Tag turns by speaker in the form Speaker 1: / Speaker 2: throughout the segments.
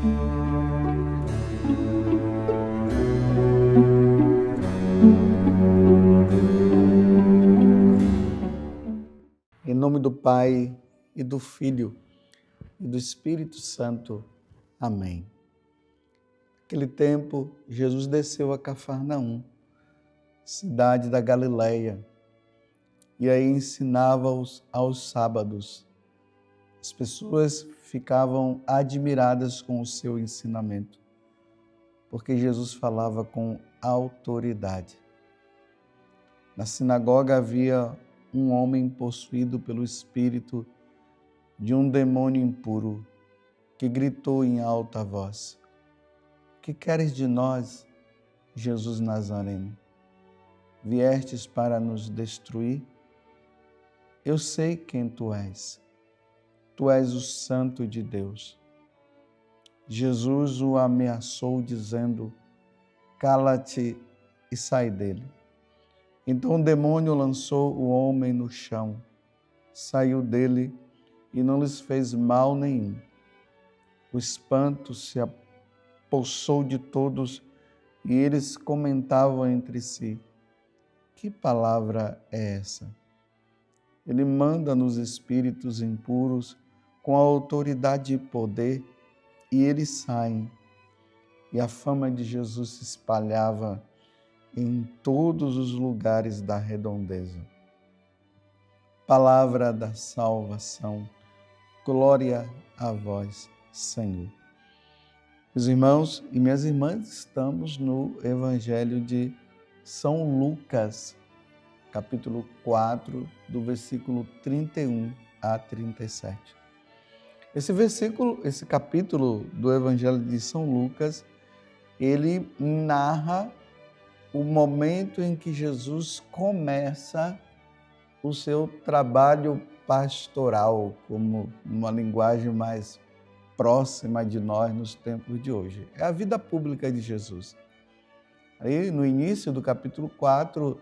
Speaker 1: Em nome do Pai, e do Filho, e do Espírito Santo. Amém. Naquele tempo, Jesus desceu a Cafarnaum, cidade da Galileia, e aí ensinava aos sábados. As pessoas ficavam admiradas com o seu ensinamento, porque Jesus falava com autoridade. Na sinagoga havia um homem possuído pelo espírito de um demônio impuro, que gritou em alta voz: "Que queres de nós, Jesus Nazareno? Viestes para nos destruir? Eu sei quem tu és. Tu és o Santo de Deus." Jesus o ameaçou, dizendo: "Cala-te e sai dele." Então o demônio lançou o homem no chão, saiu dele e não lhes fez mal nenhum. O espanto se apossou de todos e eles comentavam entre si: "Que palavra é essa? Ele manda nos espíritos impuros com autoridade e poder, e eles saem." E a fama de Jesus se espalhava em todos os lugares da redondeza. Palavra da salvação. Glória a vós, Senhor. Meus irmãos e minhas irmãs, estamos no Evangelho de São Lucas, capítulo 4, do versículo 31 a 37. Esse capítulo do Evangelho de São Lucas, ele narra o momento em que Jesus começa o seu trabalho pastoral, como uma linguagem mais próxima de nós nos tempos de hoje. É a vida pública de Jesus. Aí, no início do capítulo 4,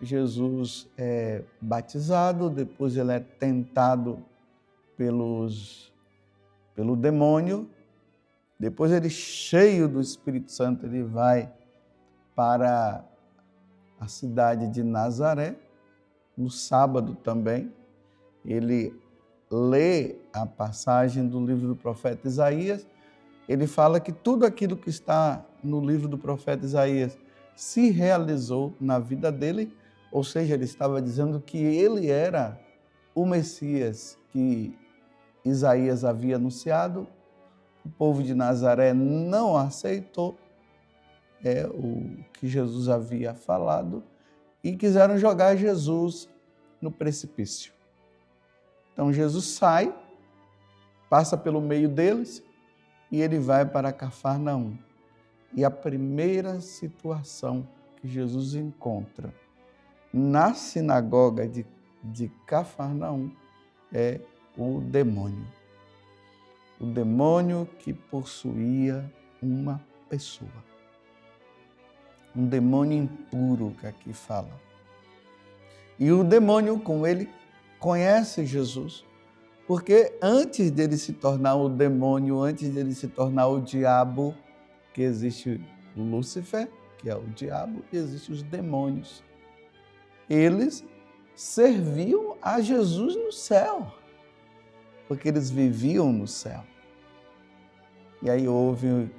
Speaker 1: Jesus é batizado, depois ele é tentado pelo demônio, depois ele, cheio do Espírito Santo, ele vai para a cidade de Nazaré, no sábado também. Ele lê a passagem do livro do profeta Isaías. Ele fala que tudo aquilo que está no livro do profeta Isaías se realizou na vida dele, ou seja, ele estava dizendo que ele era o Messias que Isaías havia anunciado. O povo de Nazaré não aceitou o que Jesus havia falado e quiseram jogar Jesus no precipício. Então Jesus sai, passa pelo meio deles e ele vai para Cafarnaum. E a primeira situação que Jesus encontra na sinagoga de Cafarnaum é o demônio. O demônio que possuía uma pessoa. Um demônio impuro que aqui fala. E o demônio, com ele, conhece Jesus, porque antes dele se tornar o demônio, antes dele se tornar o diabo, que existe Lúcifer, que é o diabo, e existem os demônios. Eles serviam a Jesus no céu, porque eles viviam no céu. E aí houve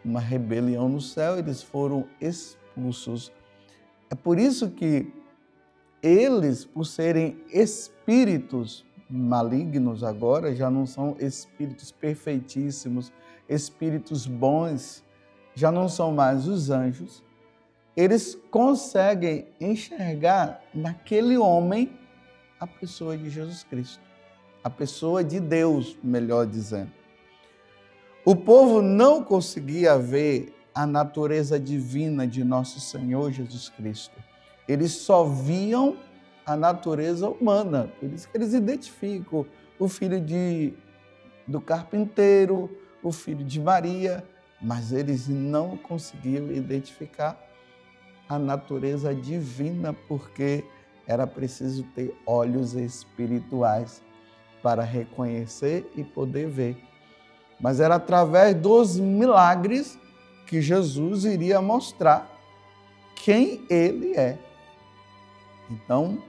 Speaker 1: uma rebelião no céu, eles foram expulsos. É por isso que eles, por serem espíritos malignos agora, já não são espíritos perfeitíssimos, espíritos bons, já não são mais os anjos. Eles conseguem enxergar naquele homem a pessoa de Jesus Cristo, a pessoa de Deus, melhor dizendo. O povo não conseguia ver a natureza divina de nosso Senhor Jesus Cristo. Eles só viam a natureza humana. Por isso que eles identificam o filho do carpinteiro, o filho de Maria, mas eles não conseguiam identificar a natureza divina, porque era preciso ter olhos espirituais para reconhecer e poder ver. mas era através dos milagres que Jesus iria mostrar quem ele é. Então,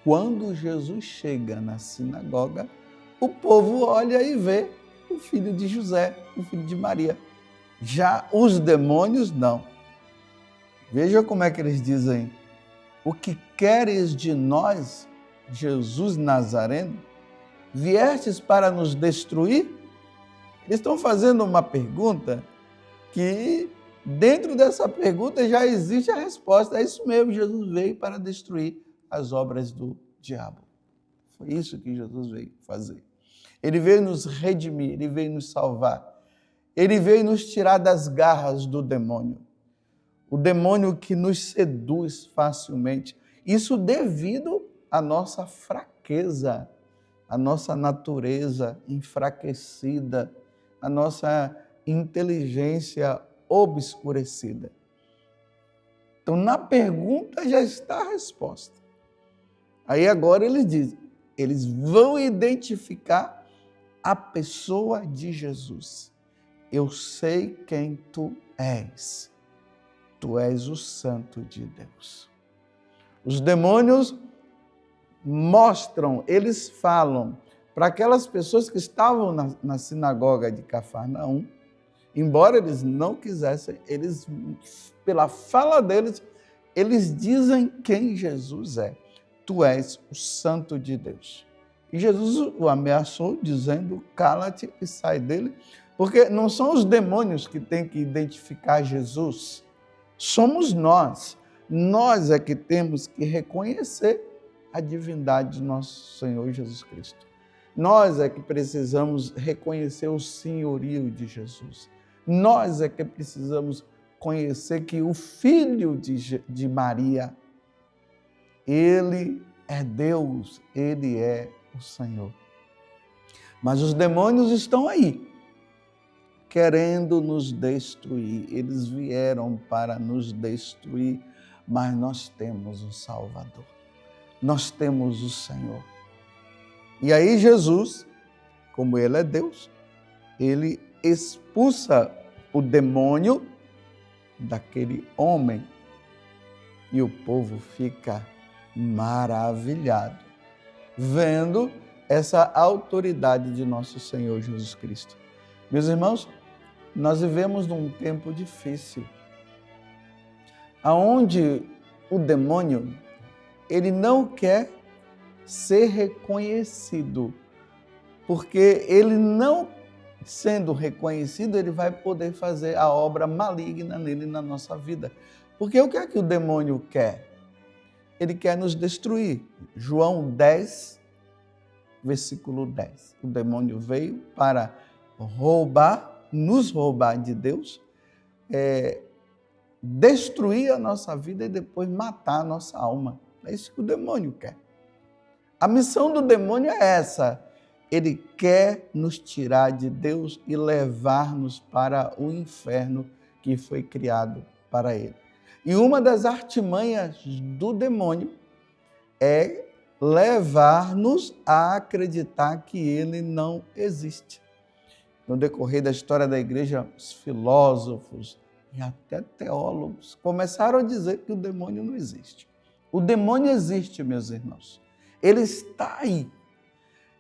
Speaker 1: quando Jesus chega na sinagoga, o povo olha e vê o filho de José, o filho de Maria. Já os demônios, não. Veja como é que eles dizem: o que queres de nós, Jesus Nazareno? Viestes para nos destruir? Eles estão fazendo uma pergunta que, dentro dessa pergunta, já existe a resposta. É isso mesmo, Jesus veio para destruir as obras do diabo. Foi isso que Jesus veio fazer. Ele veio nos redimir, ele veio nos salvar. Ele veio nos tirar das garras do demônio. O demônio que nos seduz facilmente. Isso devido à nossa fraqueza, à nossa natureza enfraquecida, à nossa inteligência obscurecida. Então, na pergunta já está a resposta. Aí agora eles dizem, eles vão identificar a pessoa de Jesus. Eu sei quem tu és. Tu és o Santo de Deus. Os demônios mostram, eles falam para aquelas pessoas que estavam na sinagoga de Cafarnaum, embora eles não quisessem, eles, pela fala deles, eles dizem quem Jesus é. Tu és o Santo de Deus. E Jesus o ameaçou, dizendo, cala-te e sai dele, porque não são os demônios que têm que identificar Jesus, somos nós. Nós é que temos que reconhecer a divindade de nosso Senhor Jesus Cristo. Nós é que precisamos reconhecer o senhorio de Jesus. Nós é que precisamos conhecer que o Filho de Maria, ele é Deus, ele é o Senhor. Mas os demônios estão aí, querendo nos destruir. Eles vieram para nos destruir, mas nós temos um Salvador. Nós temos o Senhor. E aí Jesus, como ele é Deus, ele expulsa o demônio daquele homem e o povo fica maravilhado, vendo essa autoridade de nosso Senhor Jesus Cristo. Meus irmãos, nós vivemos num tempo difícil, onde o demônio, ele não quer ser reconhecido, porque ele não sendo reconhecido, ele vai poder fazer a obra maligna nele na nossa vida. Porque o que é que o demônio quer? Ele quer nos destruir. João 10, versículo 10. O demônio veio para nos roubar de Deus, destruir a nossa vida e depois matar a nossa alma. É isso que o demônio quer. A missão do demônio é essa. Ele quer nos tirar de Deus e levar-nos para o inferno que foi criado para ele. E uma das artimanhas do demônio é levar-nos a acreditar que ele não existe. No decorrer da história da igreja, os filósofos e até teólogos começaram a dizer que o demônio não existe. O demônio existe, meus irmãos. Ele está aí.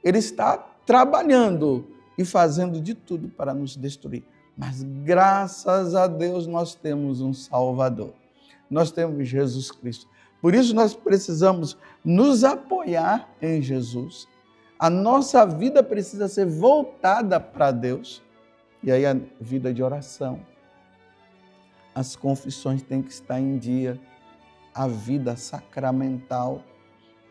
Speaker 1: Ele está trabalhando e fazendo de tudo para nos destruir. Mas graças a Deus nós temos um Salvador. Nós temos Jesus Cristo. Por isso nós precisamos nos apoiar em Jesus. A nossa vida precisa ser voltada para Deus. E aí a vida de oração. As confissões têm que estar em dia. A vida sacramental,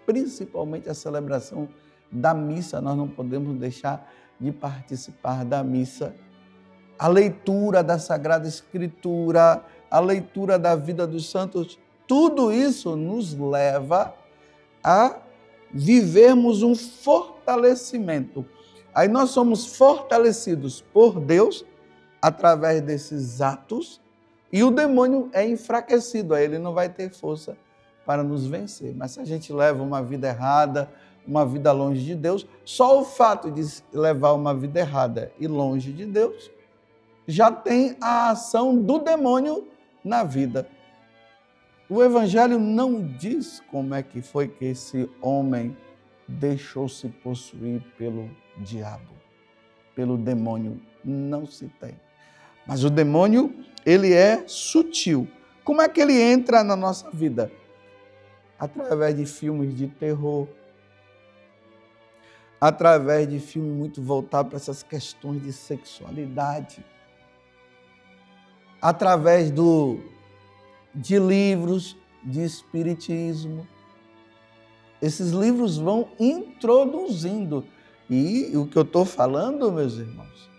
Speaker 1: principalmente a celebração da missa, nós não podemos deixar de participar da missa. A leitura da Sagrada Escritura, a leitura da vida dos santos, tudo isso nos leva a vivermos um fortalecimento. Aí nós somos fortalecidos por Deus através desses atos e o demônio é enfraquecido, aí ele não vai ter força para nos vencer. Mas se a gente leva uma vida errada, uma vida longe de Deus, só o fato de levar uma vida errada e longe de Deus já tem a ação do demônio na vida. O Evangelho não diz como é que foi que esse homem deixou-se possuir pelo diabo, pelo demônio. Não se tem. Mas o demônio, ele é sutil. Como é que ele entra na nossa vida? Através de filmes de terror, através de filmes muito voltados para essas questões de sexualidade, através de livros de espiritismo. Esses livros vão introduzindo. E o que eu estou falando, meus irmãos,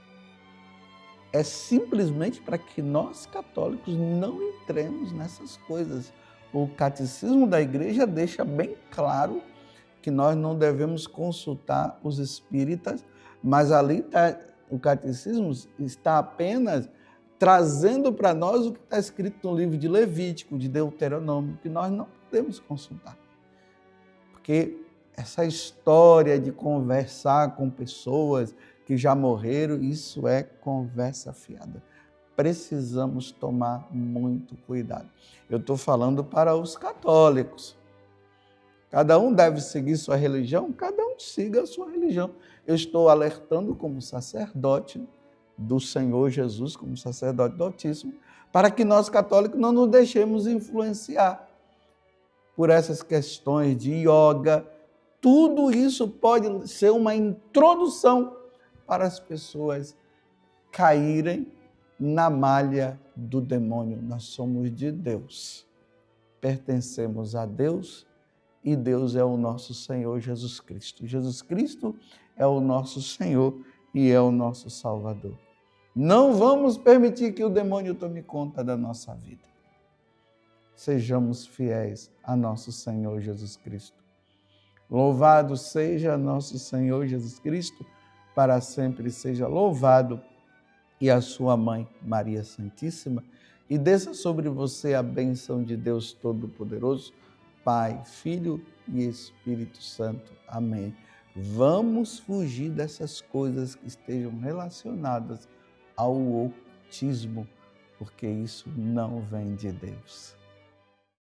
Speaker 1: é simplesmente para que nós católicos não entremos nessas coisas. O catecismo da igreja deixa bem claro que nós não devemos consultar os espíritas, mas ali o catecismo está apenas trazendo para nós o que está escrito no livro de Levítico, de Deuteronômio, que nós não podemos consultar. Porque essa história de conversar com pessoas que já morreram, isso é conversa fiada. Precisamos tomar muito cuidado. Eu estou falando para os católicos. Cada um deve seguir sua religião, cada um siga a sua religião. Eu estou alertando como sacerdote do Senhor Jesus, como sacerdote do Altíssimo, para que nós católicos não nos deixemos influenciar por essas questões de yoga. Tudo isso pode ser uma introdução para as pessoas caírem na malha do demônio. Nós somos de Deus, pertencemos a Deus e Deus é o nosso Senhor Jesus Cristo. Jesus Cristo é o nosso Senhor e é o nosso Salvador. Não vamos permitir que o demônio tome conta da nossa vida. Sejamos fiéis a nosso Senhor Jesus Cristo. Louvado seja nosso Senhor Jesus Cristo, para sempre seja louvado, e a sua mãe, Maria Santíssima, e desça sobre você a bênção de Deus Todo-Poderoso, Pai, Filho e Espírito Santo. Amém. Vamos fugir dessas coisas que estejam relacionadas ao ocultismo, porque isso não vem de Deus.